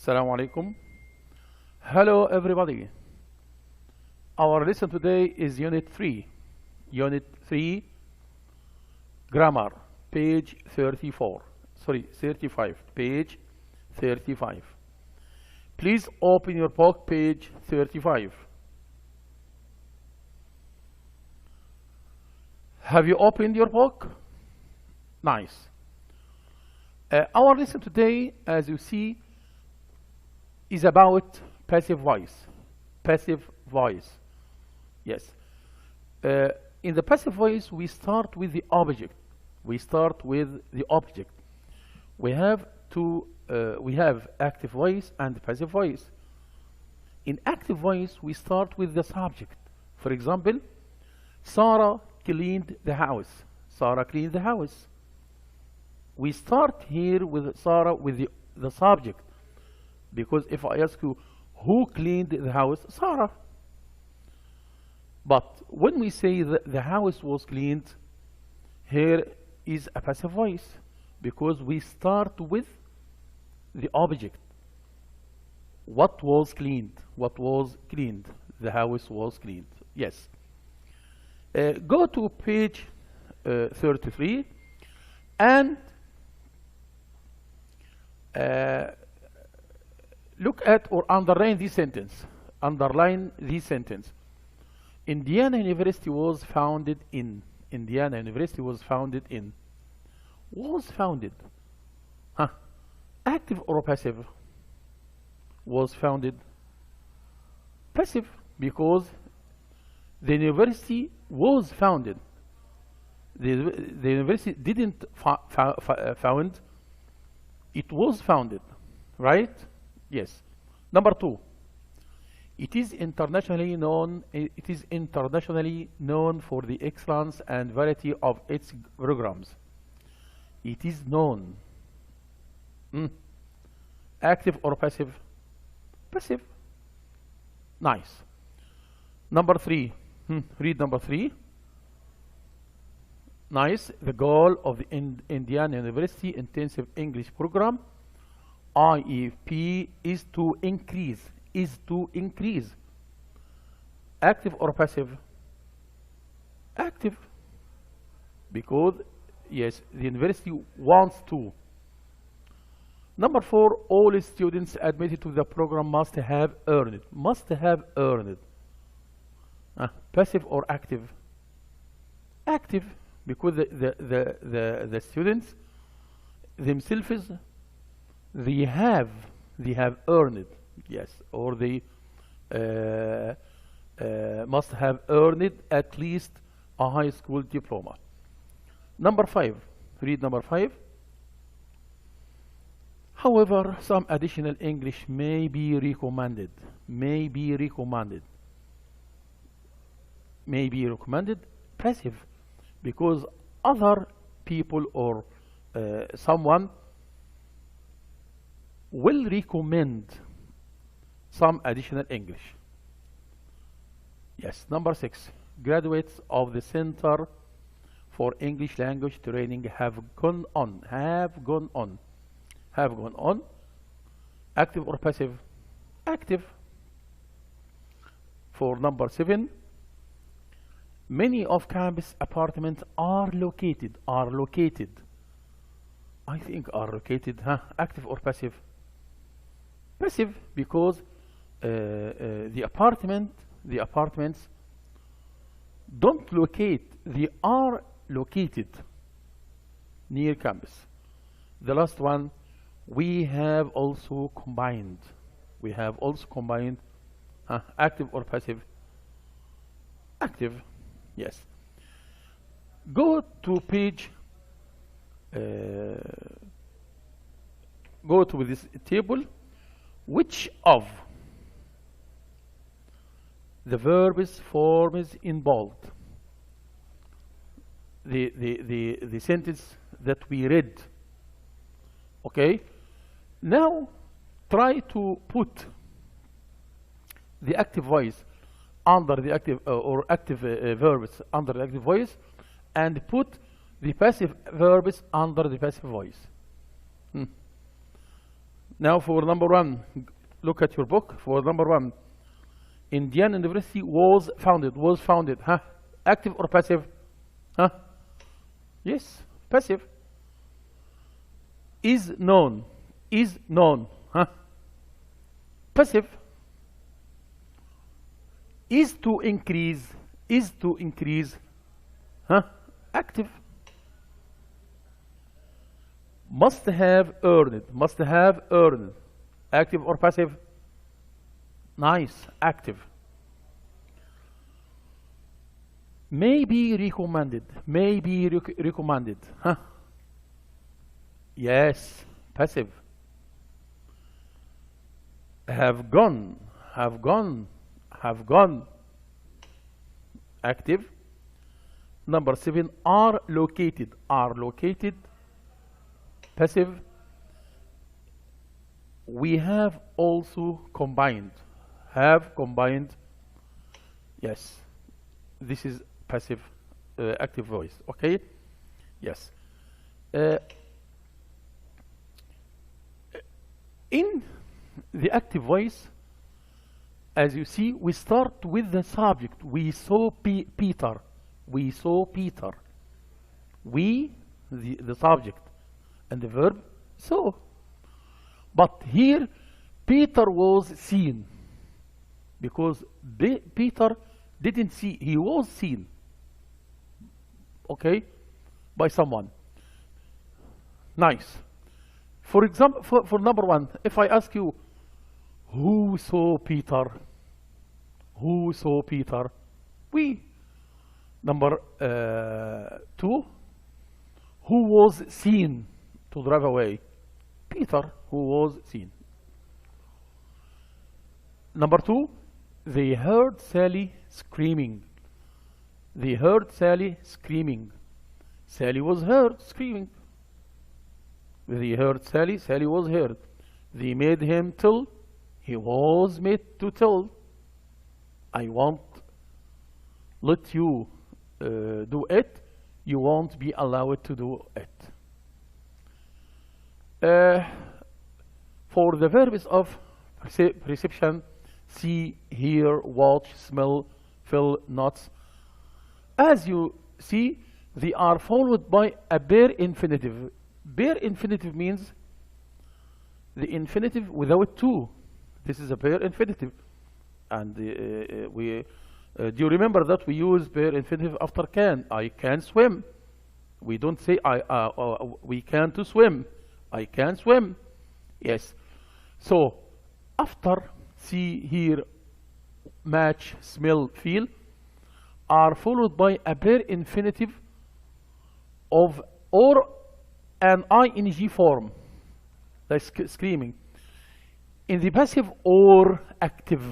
Assalamu alaikum. Hello everybody. Our lesson today is Unit 3. Unit 3 Grammar, page 34. Sorry, 35. Page 35. Please open your book, page 35. Have you opened your book? Nice. Our lesson today, as you see, is about passive voice. Passive voice. Yes. In the passive voice, we start with the object. We start with the object. We have active voice and passive voice. In active voice, we start with the subject. For example, Sarah cleaned the house. Sarah cleaned the house. We start here with Sarah with the subject. Because if I ask you, who cleaned the house? Sarah. But when we say that the house was cleaned, here is a passive voice. Because we start with the object. What was cleaned? What was cleaned? The house was cleaned. Yes. Go to page 33 and look at or underline this sentence. Underline this sentence. Indiana University was founded in. Indiana University was founded in. Was founded. Huh. Active or passive? Was founded. Passive, because the university was founded. The university didn't found. It was founded. Right? Yes. Number 2. It is internationally known for the excellence and variety of its programs. It is known. Active or passive? Passive. Nice. Number 3. Read number 3. Nice. The goal of the Indiana University Intensive English Program, IEP, is to increase. Active or passive? Active. Because, yes, the university wants to. Number 4, all students admitted to the program must have earned. Must have earned. Passive or active? Active, because the students themselves, they have earned it. Yes, or they must have earned at least a high school diploma. Number 5. Read number 5. However, some additional English may be recommended. May be recommended. May be recommended. Passive, because other people or someone will recommend some additional English. Yes. Number 6. Graduates of the Center for English Language Training have gone on. Have gone on. Have gone on. Active or passive? Active. For number 7. Many of campus apartments are located. Are located. I think are located. Active or passive? Passive, because the apartments don't locate. They are located near campus. The last one, we have also combined. We have also combined. Active or passive? Active. Yes. Go to page. Go to this table. Which of the verbs forms in bold? The sentence that we read. Okay. Now try to put the active voice under the active or active verbs under the active voice, and put the passive verbs under the passive voice. Now for number one, look at your book. For number one, Indiana University was founded. Was founded. Huh? Active or passive? Huh? Yes, passive. Is known. Is known. Huh? Passive. Is to increase. Is to increase. Huh? Active. Must have earned. Must have earned. Active or passive? Nice. Active. May be recommended. May be recommended. Huh? Yes. Passive. Have gone. Have gone. Have gone. Active. Number 7, are located. Are located. Passive. We have also combined. Have combined. Yes. This is passive active voice. Okay? Yes. In the active voice, as you see, we start with the subject. We saw Peter. We saw Peter. We, the subject, and the verb, saw. But here, Peter was seen. Because Peter didn't see, he was seen. Okay? By someone. Nice. For example, for number one, if I ask you, who saw Peter? Who saw Peter? We. Number 2, who was seen to drive away? Peter, who was seen. Number 2, they heard Sally screaming. They heard Sally screaming. Sally was heard screaming. They heard Sally, Sally was heard. They made him tell, he was made to tell. I won't let you do it, you won't be allowed to do it. For the verbs of perception, see, hear, watch, smell, feel, notice, as you see, they are followed by a bare infinitive. Bare infinitive means the infinitive without to. This is a bare infinitive. And do you remember that we use bare infinitive after can? I can swim. We don't say we can to swim. I can swim. Yes. So after see, hear, match, smell, feel are followed by a bare infinitive of or an ing form, like screaming. In the passive or active,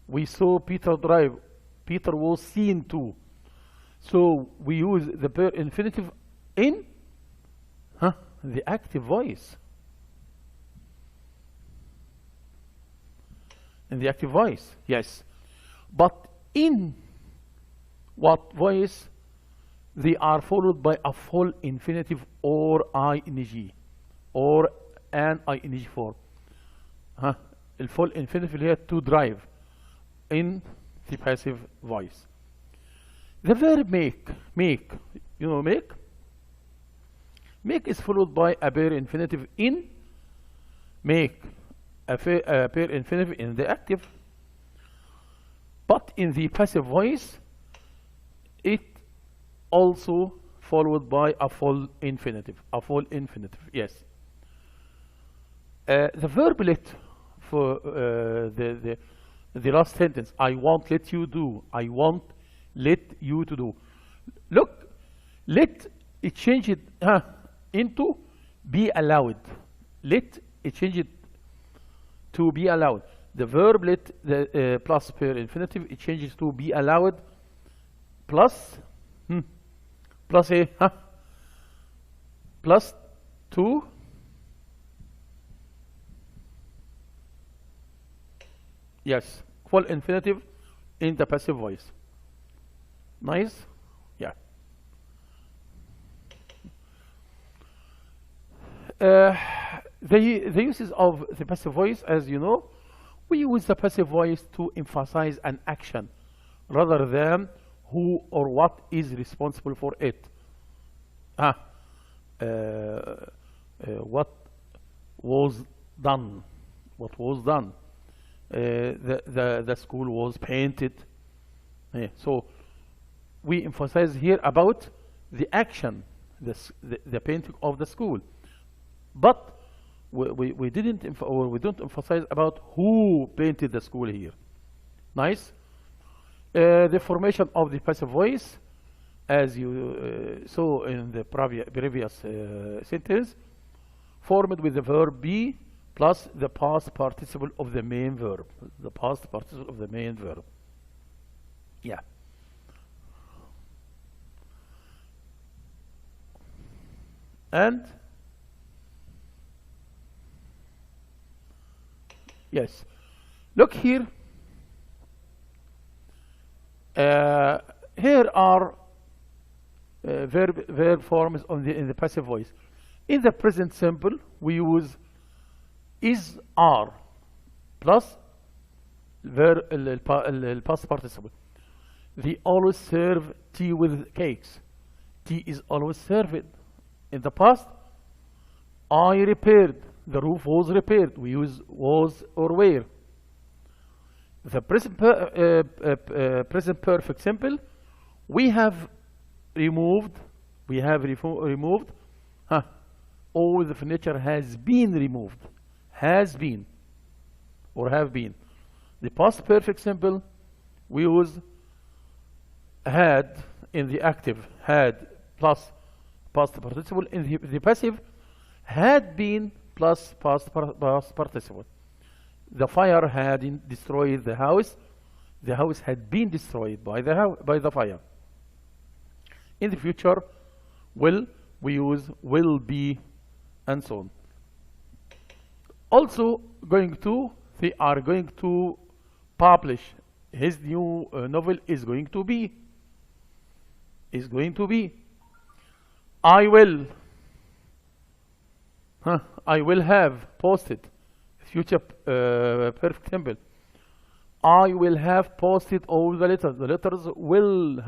we saw Peter drive. Peter was seen too. So we use the bare infinitive in the active voice. In the active voice, yes. But in what voice? They are followed by a full infinitive or ing or an ing form. الفول infinitive اللي هي to drive in the passive voice. The verb make, you know make? Make is followed by a bare infinitive in make, a bare infinitive in the active. But in the passive voice, it also followed by a full infinitive. A full infinitive, yes. The verb let for the last sentence, I won't let you do. I won't let you to do. Look, let it change it into be allowed. Let it change it to be allowed. The verb let the plus per infinitive, it changes to be allowed plus plus a plus to yes, full infinitive in the passive voice. Nice? Yeah. Uh, the uses of the passive voice, as you know, we use the passive voice to emphasize an action rather than who or what is responsible for it. Ah, what was done? What was done? The school was painted. So we emphasize here about the action, the painting of the school, but we don't emphasize about who painted the school here. Nice. The formation of the passive voice, as you saw in the previous sentence, formed with the verb be plus the past participle of the main verb. The past participle of the main verb. Yeah. And yes, look here. Here are verb forms in the passive voice. In the present simple, we use is, are plus past participle. They always serve tea with cakes. Tea is always served. In the past, I repaired. The roof was repaired. We use was or were. The present perfect simple, we have removed. All the furniture has been removed. Has been or have been. The past perfect simple, we use had in the active, had plus past participle. In the passive, had been plus past participle. The fire had destroyed the house. The house had been destroyed by the fire. In the future, will, we use will be, and so on. Also, they are going to publish his new novel is going to be. I will. I will have posted. Future perfect simple. I will have posted all the letters. The letters will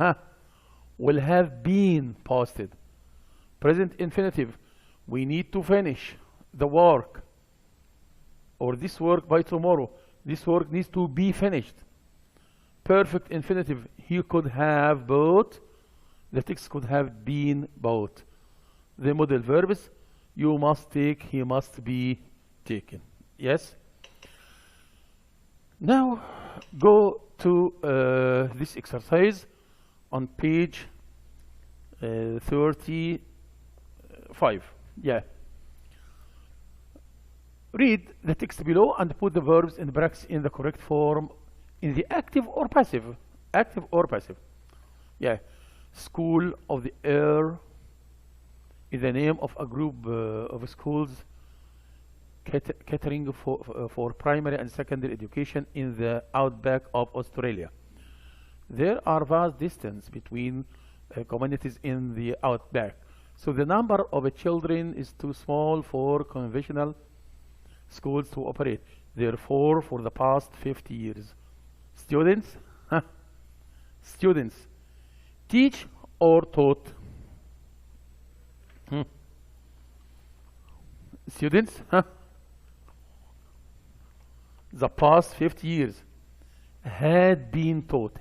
have been posted. Present infinitive. We need to finish the work, or this work by tomorrow. This work needs to be finished. Perfect infinitive. He could have bought. The text could have been bought. The modal verbs. You must take. He must be taken. Yes. Now go to this exercise on page 35. Yeah. Read the text below and put the verbs in brackets in the correct form in the active or passive. Active or passive. Yeah. School of the Air is the name of a group of schools catering for primary and secondary education in the outback of Australia. There are vast distance between communities in the outback, so the number of children is too small for conventional schools to operate. Therefore, for the past 50 years, students teach or taught. Students, the past 50 years have been taught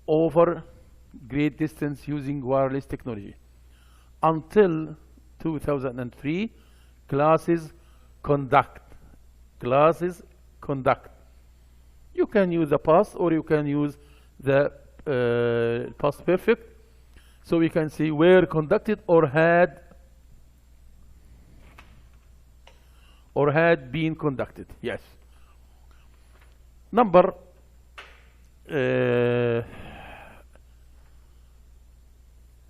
over great distance using wireless technology. Until 2003, classes conduct. You can use the past or you can use the past perfect. So we can say were conducted or had been conducted. Yes. Number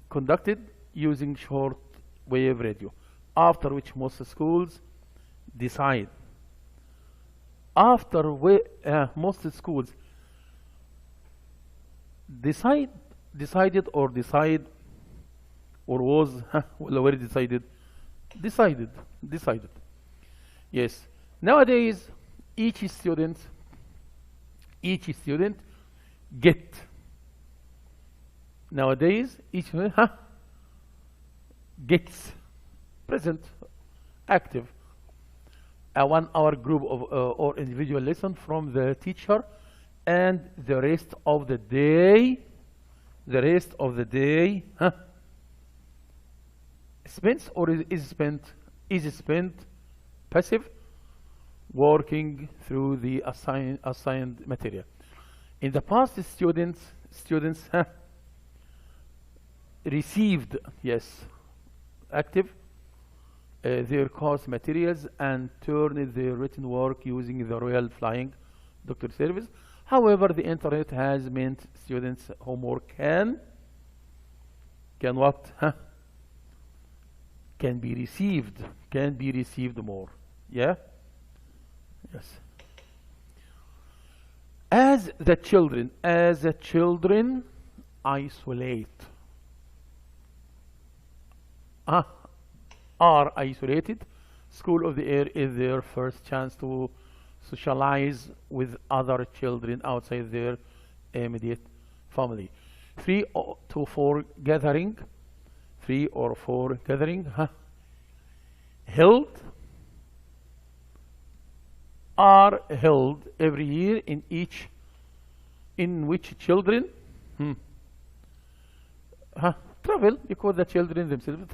conducted using short wave radio, after which most schools decide. Most schools decided or decide or was already decided? Decided. Yes. Nowadays, each student get. Nowadays, each student gets present, active. A 1 hour group of or individual lesson from the teacher, and the rest of the day spent or is spent passive, working through the assigned material. In the past, students received, yes, active, their course materials and turned their written work using the Royal Flying Doctor Service. However, the internet has meant students' homework can what? Can be received more. Yeah? Yes. As the children isolate, are isolated, School of the Air is their first chance to socialize with other children outside their immediate family. 3 or 4 gathering are held every year in which children travel, because the children themselves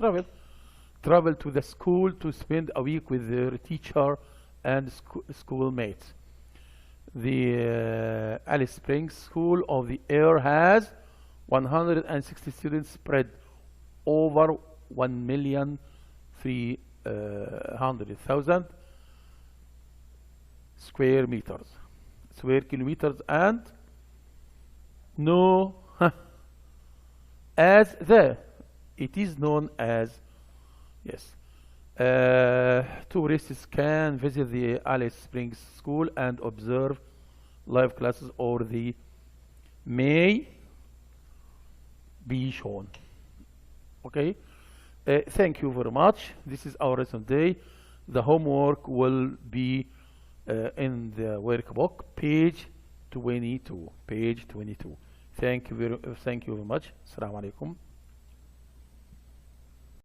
travel to the school to spend a week with their teacher and schoolmates. The Alice Springs School of the Air has 160 students spread over 1,300,000 square kilometers, and it is known as, yes, tourists can visit the Alice Springs School and observe live classes, or they may be shown. Okay, thank you very much. This is our lesson today. The homework will be in the workbook, page 22. Thank you very much. Assalamu alaikum.